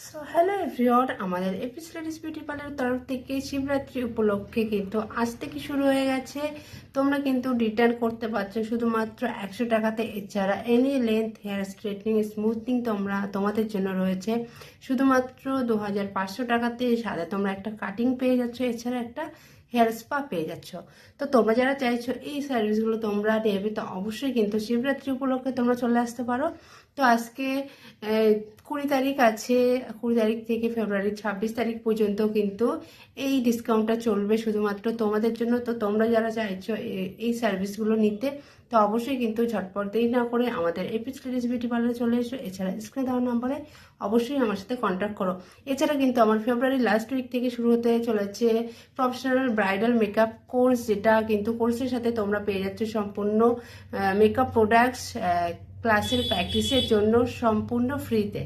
So hello everyone, আমাদের এপিসোডিস beauty পার্লারের তরফ থেকে শিবরাত্রি উপলক্ষে কিন্তু আজ থেকে শুরু হয়ে গেছে। তোমরা কিন্তু রিটার্ন করতে পারছো শুধুমাত্র 100 টাকাতে। এছাড়া any length hair straightening smoothing তোমাদের জন্য রয়েছে শুধুমাত্র 2500 টাকাতে। সাথে তোমরা একটা কাটিং পেয়ে যাচ্ছ, এছাড়া একটা হেয়ার স্পা পেয়ে যাচ্ছ। তো তোমরা যারা চাইছো এই সার্ভিসগুলো তোমরা নেবে, তো অবশ্যই কিন্তু শিবরাত্রি উপলক্ষে তোমরা চলে আসতে পারো। তো আজকে 20 তারিখ আছে, 20 তারিখ থেকে ফেব্রুয়ারি 26 তারিখ পর্যন্ত কিন্তু এই ডিসকাউন্টটা চলবে শুধুমাত্র তোমাদের জন্য। তো তোমরা যারা চাইছো এই সার্ভিসগুলো নিতে, তো অবশ্যই কিন্তু ঝটপট দেরি না করে আমাদের এপিস লেডিস বিউটি পার্লারে চলে এসো। এছাড়া স্ক্রিনে দেওয়া নম্বরে অবশ্যই আমার সাথে কন্ট্যাক্ট করো। এছাড়া কিন্তু আমার ফেব্রুয়ারি লাস্ট উইক থেকে শুরু হতে চলেছে প্রফেশনাল ব্রাইডাল মেকআপ কোর্স, যেটা কিন্তু কোর্সের সাথে তোমরা পেয়ে যাচ্ছ সম্পূর্ণ মেকআপ প্রোডাক্টস ক্লাসের প্র্যাকটিসের জন্য সম্পূর্ণ ফ্রিতে।